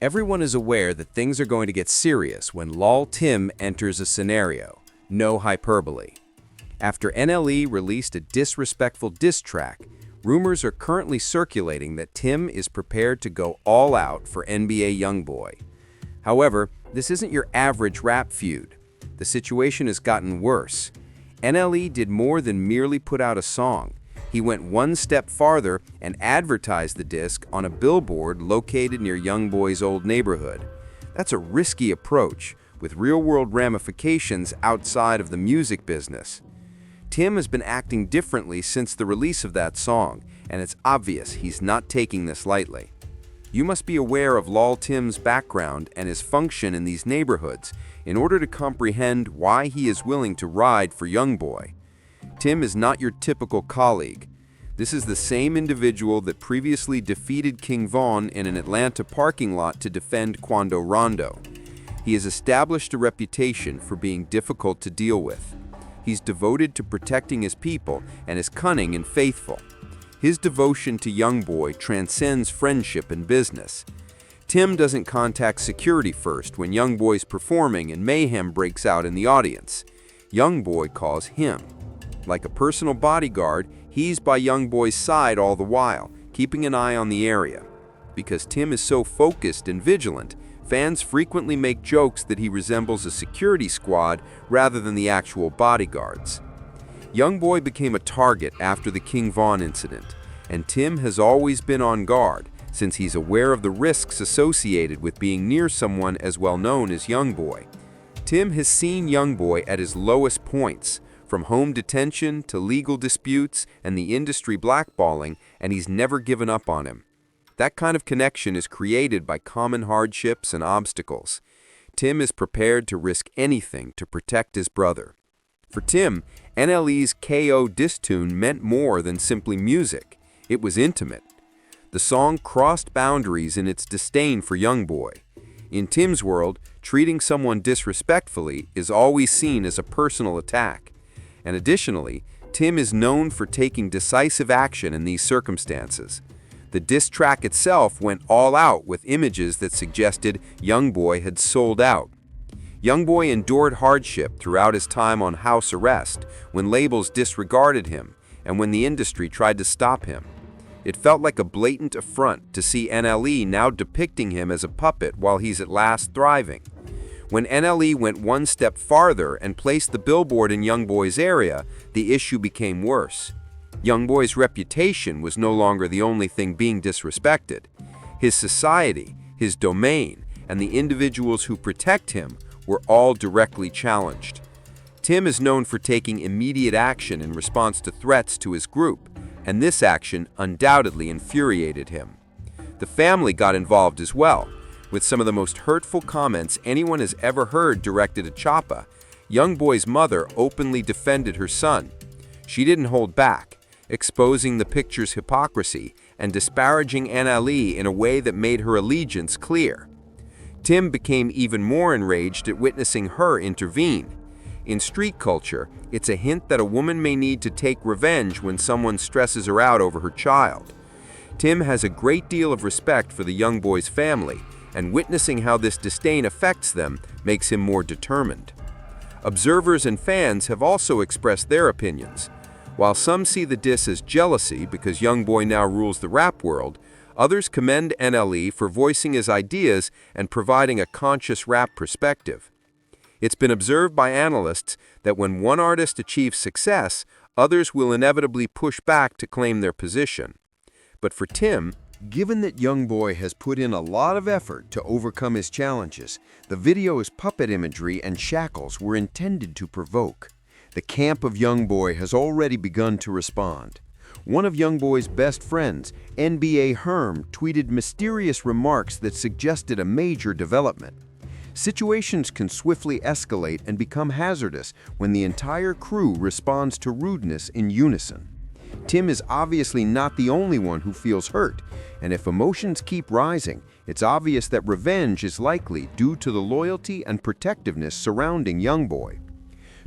Everyone is aware that things are going to get serious when Lol Tim enters a scenario. No hyperbole. After NLE released a disrespectful diss track, rumors are currently circulating that Tim is prepared to go all out for NBA YoungBoy. However, this isn't your average rap feud. The situation has gotten worse. NLE did more than merely put out a song. He went one step farther and advertised the disc on a billboard located near YoungBoy's old neighborhood. That's a risky approach, with real-world ramifications outside of the music business. Tim has been acting differently since the release of that song, and it's obvious he's not taking this lightly. You must be aware of Lol Tim's background and his function in these neighborhoods in order to comprehend why he is willing to ride for YoungBoy. Tim is not your typical colleague. This is the same individual that previously defeated King Von in an Atlanta parking lot to defend Quando Rondo. He has established a reputation for being difficult to deal with. He's devoted to protecting his people and is cunning and faithful. His devotion to YoungBoy transcends friendship and business. Tim doesn't contact security first when YoungBoy's performing and mayhem breaks out in the audience. YoungBoy calls him. Like a personal bodyguard, he's by YoungBoy's side all the while, keeping an eye on the area. Because Tim is so focused and vigilant, fans frequently make jokes that he resembles a security squad rather than the actual bodyguards. YoungBoy became a target after the King Von incident, and Tim has always been on guard since he's aware of the risks associated with being near someone as well known as YoungBoy. Tim has seen YoungBoy at his lowest points, from home detention to legal disputes and the industry blackballing, and he's never given up on him. That kind of connection is created by common hardships and obstacles. Tim is prepared to risk anything to protect his brother. For Tim, NLE's KO diss tune meant more than simply music. It was intimate. The song crossed boundaries in its disdain for YoungBoy. In Tim's world, treating someone disrespectfully is always seen as a personal attack. And additionally, Tim is known for taking decisive action in these circumstances. The diss track itself went all out with images that suggested YoungBoy had sold out. YoungBoy endured hardship throughout his time on house arrest when labels disregarded him and when the industry tried to stop him. It felt like a blatant affront to see NLE now depicting him as a puppet while he's at last thriving. When NLE went one step farther and placed the billboard in YoungBoy's area, the issue became worse. YoungBoy's reputation was no longer the only thing being disrespected. His society, his domain, and the individuals who protect him were all directly challenged. Tim is known for taking immediate action in response to threats to his group, and this action undoubtedly infuriated him. The family got involved as well, with some of the most hurtful comments anyone has ever heard directed at Choppa. YoungBoy's mother openly defended her son. She didn't hold back, exposing the picture's hypocrisy and disparaging NLE in a way that made her allegiance clear. Tim became even more enraged at witnessing her intervene. In street culture, it's a hint that a woman may need to take revenge when someone stresses her out over her child. Tim has a great deal of respect for the YoungBoy's family, and witnessing how this disdain affects them makes him more determined. Observers and fans have also expressed their opinions. While some see the diss as jealousy because YoungBoy now rules the rap world, others commend NLE for voicing his ideas and providing a conscious rap perspective. It's been observed by analysts that when one artist achieves success, others will inevitably push back to claim their position. But for Tim, given that YoungBoy has put in a lot of effort to overcome his challenges, the video's puppet imagery and shackles were intended to provoke. The camp of YoungBoy has already begun to respond. One of YoungBoy's best friends, NBA Herm, tweeted mysterious remarks that suggested a major development. Situations can swiftly escalate and become hazardous when the entire crew responds to rudeness in unison. Tim is obviously not the only one who feels hurt, and if emotions keep rising, it's obvious that revenge is likely due to the loyalty and protectiveness surrounding YoungBoy.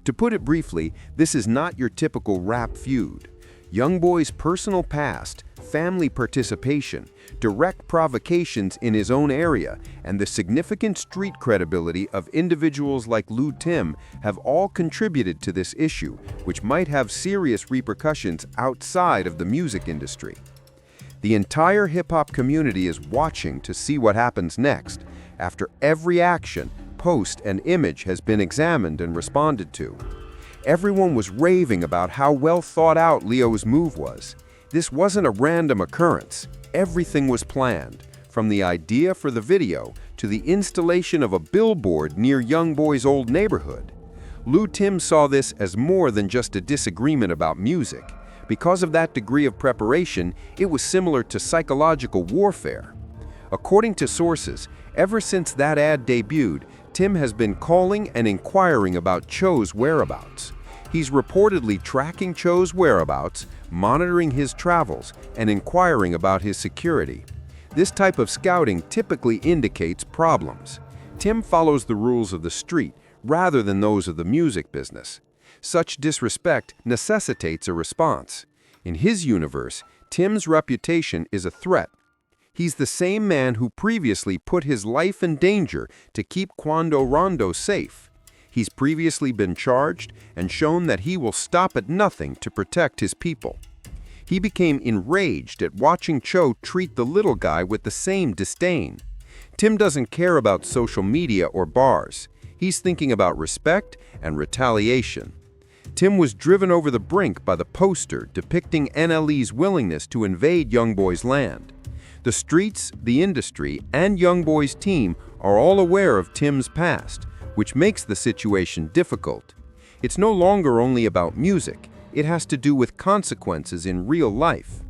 To put it briefly, this is not your typical rap feud. YoungBoy's personal past, family participation, direct provocations in his own area, and the significant street credibility of individuals like Lil Tim have all contributed to this issue, which might have serious repercussions outside of the music industry. The entire hip-hop community is watching to see what happens next, after every action, post, and image has been examined and responded to. Everyone was raving about how well thought out Leo's move was. This wasn't a random occurrence. Everything was planned, from the idea for the video to the installation of a billboard near YoungBoy's old neighborhood. Lil Tim saw this as more than just a disagreement about music. Because of that degree of preparation, it was similar to psychological warfare. According to sources, ever since that ad debuted, Tim has been calling and inquiring about Cho's whereabouts. He's reportedly tracking Cho's whereabouts, monitoring his travels, and inquiring about his security. This type of scouting typically indicates problems. Tim follows the rules of the street rather than those of the music business. Such disrespect necessitates a response. In his universe, Tim's reputation is a threat. He's the same man who previously put his life in danger to keep Quando Rondo safe. He's previously been charged and shown that he will stop at nothing to protect his people. He became enraged at watching Cho treat the little guy with the same disdain. Tim doesn't care about social media or bars. He's thinking about respect and retaliation. Tim was driven over the brink by the poster depicting NLE's willingness to invade YoungBoy's land. The streets, the industry, and YoungBoy's team are all aware of Tim's past, which makes the situation difficult. It's no longer only about music. It has to do with consequences in real life.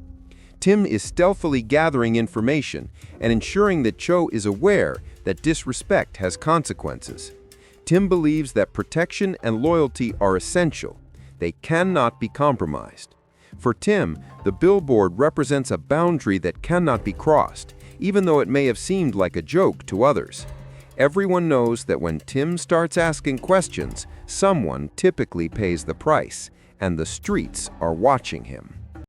Tim is stealthily gathering information and ensuring that Cho is aware that disrespect has consequences. Tim believes that protection and loyalty are essential. They cannot be compromised. For Tim, the billboard represents a boundary that cannot be crossed, even though it may have seemed like a joke to others. Everyone knows that when Tim starts asking questions, someone typically pays the price, and the streets are watching him.